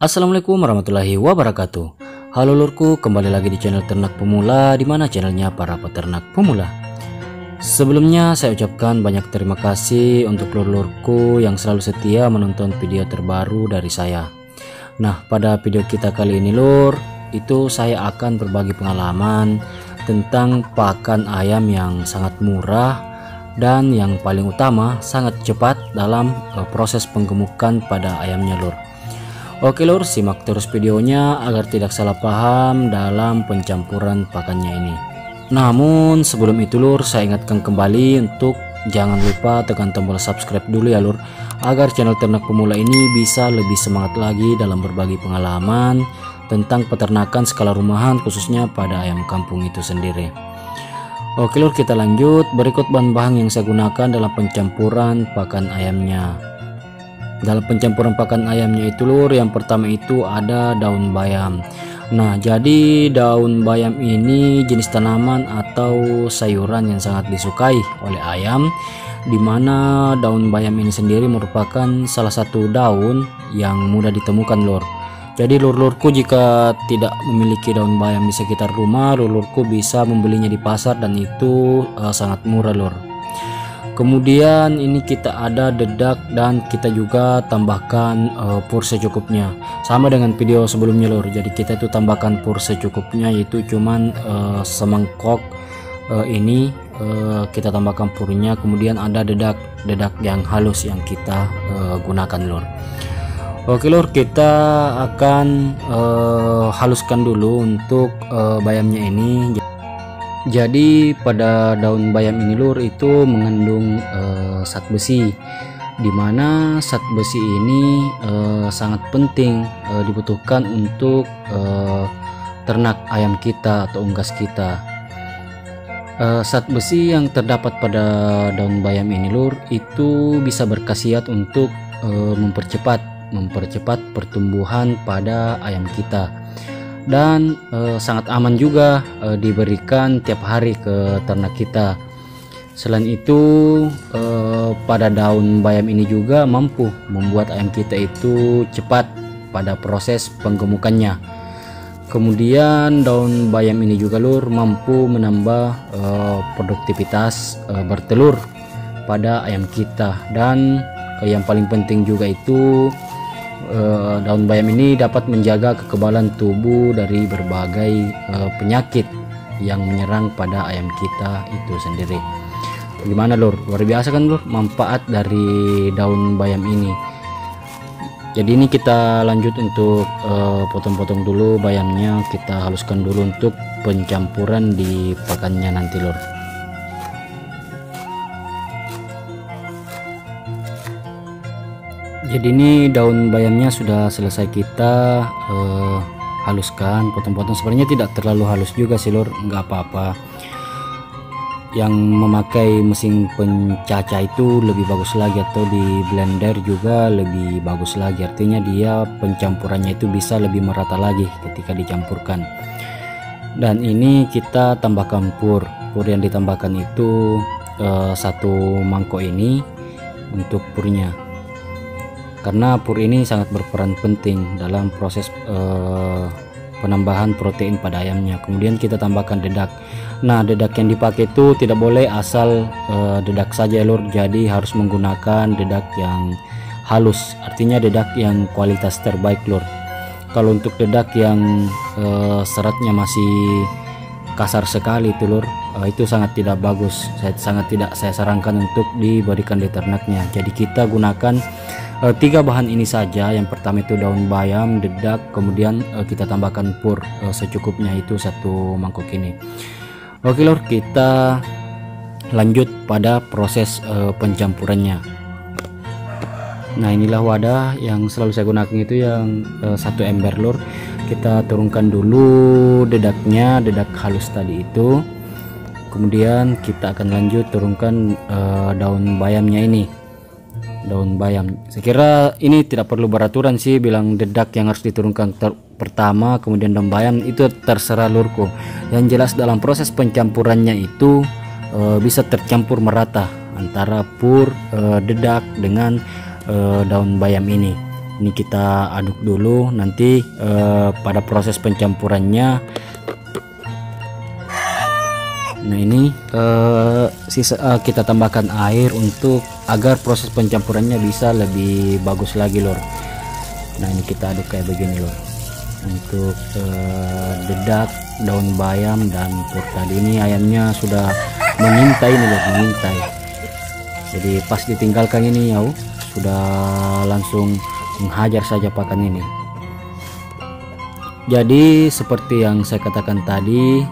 Assalamualaikum warahmatullahi wabarakatuh. Halo lurku, kembali lagi di channel Ternak Pemula, di mana channelnya para peternak pemula. Sebelumnya saya ucapkan banyak terima kasih untuk lur-lurku yang selalu setia menonton video terbaru dari saya. Nah, pada video kita kali ini lur, itu saya akan berbagi pengalaman tentang pakan ayam yang sangat murah dan yang paling utama sangat cepat dalam proses penggemukan pada ayamnya lur. Oke lur, simak terus videonya agar tidak salah paham dalam pencampuran pakannya ini. Namun sebelum itu lur, saya ingatkan kembali untuk jangan lupa tekan tombol subscribe dulu ya lur, agar channel Ternak Pemula ini bisa lebih semangat lagi dalam berbagi pengalaman tentang peternakan skala rumahan, khususnya pada ayam kampung itu sendiri. Oke lur, kita lanjut. Berikut bahan-bahan yang saya gunakan dalam pencampuran pakan ayamnya. Dalam pencampuran pakan ayamnya itu lur, yang pertama itu ada daun bayam. Nah, jadi daun bayam ini jenis tanaman atau sayuran yang sangat disukai oleh ayam, dimana daun bayam ini sendiri merupakan salah satu daun yang mudah ditemukan lur. Jadi lur-lurku jika tidak memiliki daun bayam di sekitar rumah, lur-lurku bisa membelinya di pasar dan itu sangat murah lur. Kemudian ini kita ada dedak dan kita juga tambahkan pur secukupnya, sama dengan video sebelumnya lur. Jadi kita itu tambahkan pur secukupnya, yaitu cuman semangkok ini kita tambahkan purnya. Kemudian ada dedak yang halus yang kita gunakan lur. Oke lur, kita akan haluskan dulu untuk bayamnya ini. Jadi pada daun bayam ini lur itu mengandung zat besi, dimana zat besi ini sangat penting dibutuhkan untuk ternak ayam kita atau unggas kita. Zat besi yang terdapat pada daun bayam ini lur itu bisa berkhasiat untuk mempercepat pertumbuhan pada ayam kita, dan sangat aman juga diberikan tiap hari ke ternak kita. Selain itu pada daun bayam ini juga mampu membuat ayam kita itu cepat pada proses penggemukannya. Kemudian daun bayam ini juga lur mampu menambah produktivitas bertelur pada ayam kita, dan yang paling penting juga itu daun bayam ini dapat menjaga kekebalan tubuh dari berbagai penyakit yang menyerang pada ayam kita itu sendiri. Gimana lur, luar biasa kan lur manfaat dari daun bayam ini. Jadi ini kita lanjut untuk potong-potong dulu bayamnya, kita haluskan dulu untuk pencampuran di pakannya nanti lur. Jadi ini daun bayamnya sudah selesai kita haluskan, potong-potong. Sebenarnya tidak terlalu halus juga sih lur, nggak apa-apa. Yang memakai mesin pencacah itu lebih bagus lagi, atau di blender juga lebih bagus lagi. Artinya dia pencampurannya itu bisa lebih merata lagi ketika dicampurkan. Dan ini kita tambahkan pur yang ditambahkan itu satu mangkok ini untuk purnya, karena pur ini sangat berperan penting dalam proses penambahan protein pada ayamnya. Kemudian kita tambahkan dedak. Nah, dedak yang dipakai itu tidak boleh asal dedak saja lur, jadi harus menggunakan dedak yang halus, artinya dedak yang kualitas terbaik lur. Kalau untuk dedak yang seratnya masih kasar sekali itu lur, itu sangat tidak bagus, saya sarankan untuk diberikan di ternaknya. Jadi kita gunakan tiga bahan ini saja. Yang pertama itu daun bayam, dedak, kemudian kita tambahkan pur secukupnya, itu satu mangkok ini. Oke lur, kita lanjut pada proses pencampurannya. Nah, inilah wadah yang selalu saya gunakan, itu yang satu ember lur. Kita turunkan dulu dedaknya, dedak halus tadi itu. Kemudian kita akan lanjut turunkan daun bayamnya ini. Daun bayam, saya kira ini tidak perlu beraturan sih, bilang dedak yang harus diturunkan pertama, kemudian daun bayam, itu terserah lurku. Yang jelas dalam proses pencampurannya itu bisa tercampur merata antara pur, dedak dengan daun bayam ini. Ini kita aduk dulu, nanti pada proses pencampurannya. Nah ini kita tambahkan air untuk agar proses pencampurannya bisa lebih bagus lagi lor. Nah ini kita aduk kayak begini lor, untuk dedak, daun bayam dan pur tadi. Ini ayamnya sudah mengintai nih lor, mengintai. Jadi pas ditinggalkan ini ya sudah langsung menghajar saja pakan ini. Jadi seperti yang saya katakan tadi,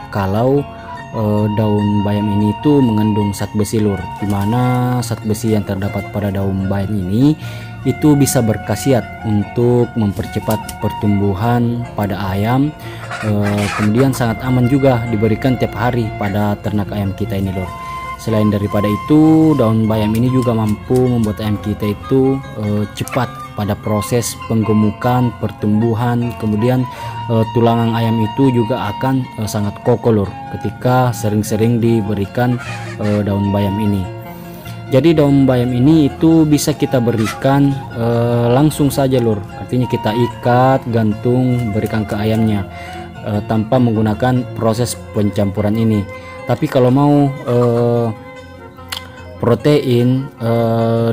kalau daun bayam ini itu mengandung zat besi lur, dimana zat besi yang terdapat pada daun bayam ini itu bisa berkhasiat untuk mempercepat pertumbuhan pada ayam. Kemudian sangat aman juga diberikan tiap hari pada ternak ayam kita ini lur. Selain daripada itu, daun bayam ini juga mampu membuat ayam kita itu cepat pada proses penggemukan, pertumbuhan. Kemudian tulangan ayam itu juga akan sangat kokoh lur ketika sering-sering diberikan daun bayam ini. Jadi daun bayam ini itu bisa kita berikan langsung saja lur, artinya kita ikat, gantung, berikan ke ayamnya tanpa menggunakan proses pencampuran ini. Tapi kalau mau protein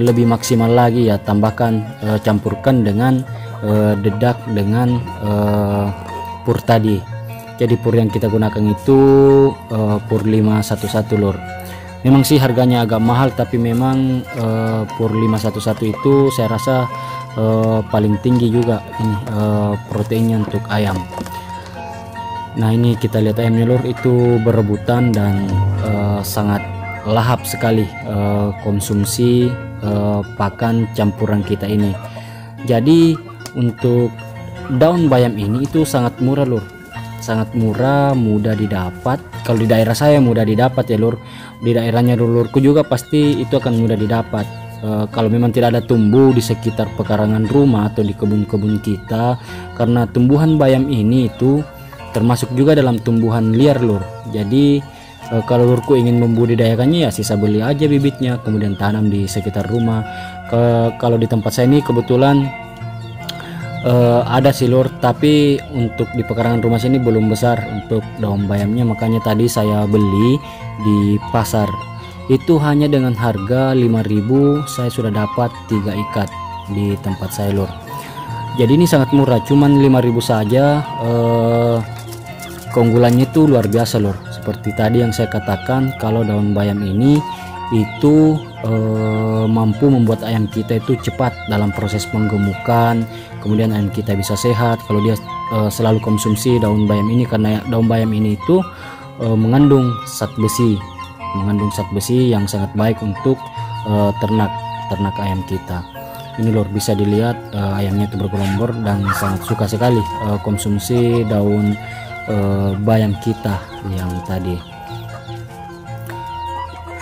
lebih maksimal lagi ya, tambahkan, campurkan dengan dedak dengan pur tadi. Jadi pur yang kita gunakan itu pur 511 lur. Memang sih harganya agak mahal, tapi memang pur 511 itu saya rasa paling tinggi juga ini proteinnya untuk ayam. Nah ini kita lihat ayamnya lur, itu berebutan dan sangat lahap sekali konsumsi pakan campuran kita ini. Jadi untuk daun bayam ini itu sangat murah lur, sangat murah, mudah didapat. Kalau di daerah saya mudah didapat ya lur, di daerahnya lurku juga pasti itu akan mudah didapat. Kalau memang tidak ada tumbuh di sekitar pekarangan rumah atau di kebun-kebun kita, karena tumbuhan bayam ini itu termasuk juga dalam tumbuhan liar lur. Jadi kalau lurku ingin membudidayakannya ya sisa beli aja bibitnya, kemudian tanam di sekitar rumah. Kalau di tempat saya ini kebetulan ada sih lur, tapi untuk di pekarangan rumah sini belum besar untuk daun bayamnya, makanya tadi saya beli di pasar. Itu hanya dengan harga 5.000 saya sudah dapat 3 ikat di tempat saya lur. Jadi ini sangat murah, cuman 5.000 saja. Keunggulannya itu luar biasa lur. Seperti tadi yang saya katakan, kalau daun bayam ini itu mampu membuat ayam kita itu cepat dalam proses penggemukan. Kemudian ayam kita bisa sehat kalau dia selalu konsumsi daun bayam ini, karena daun bayam ini itu mengandung zat besi, yang sangat baik untuk ternak ayam kita. Ini lur, bisa dilihat ayamnya itu bergelombor dan sangat suka sekali konsumsi daun bayam kita yang tadi.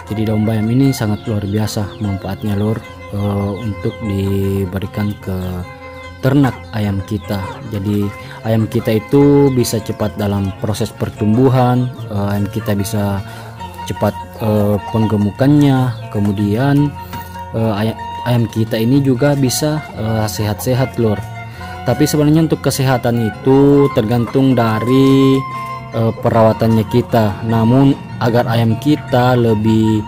Jadi daun bayam ini sangat luar biasa manfaatnya lur, untuk diberikan ke ternak ayam kita. Jadi ayam kita itu bisa cepat dalam proses pertumbuhan, ayam kita bisa cepat penggemukannya, kemudian ayam kita ini juga bisa sehat-sehat lur. Tapi sebenarnya untuk kesehatan itu tergantung dari perawatannya kita. Namun agar ayam kita lebih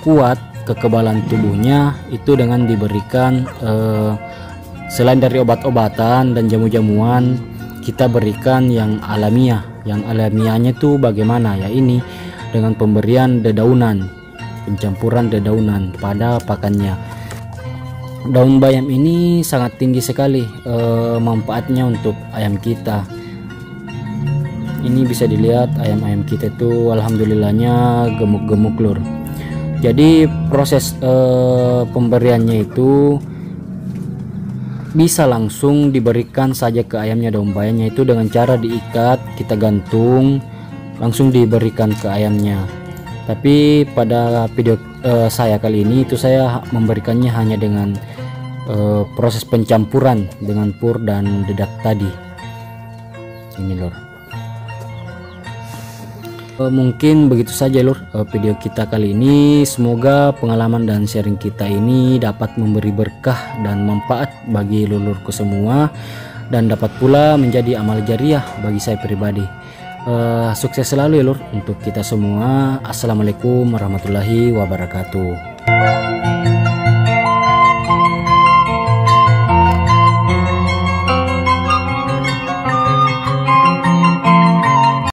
kuat kekebalan tubuhnya, itu dengan diberikan selain dari obat-obatan dan jamu-jamuan, kita berikan yang alamiah. Yang alamiahnya itu bagaimana ya, ini dengan pemberian dedaunan, pencampuran dedaunan pada pakannya. Daun bayam ini sangat tinggi sekali manfaatnya untuk ayam kita. Ini bisa dilihat ayam-ayam kita itu alhamdulillahnya gemuk-gemuk lur. Jadi proses pemberiannya itu bisa langsung diberikan saja ke ayamnya daun bayamnya itu dengan cara diikat, kita gantung, langsung diberikan ke ayamnya. Tapi pada video saya kali ini itu saya memberikannya hanya dengan proses pencampuran dengan pur dan dedak tadi. Ini lor. Mungkin begitu saja lur video kita kali ini. Semoga pengalaman dan sharing kita ini dapat memberi berkah dan manfaat bagi lulurku semua, dan dapat pula menjadi amal jariah bagi saya pribadi. Sukses selalu ya lur untuk kita semua. Assalamualaikum warahmatullahi wabarakatuh.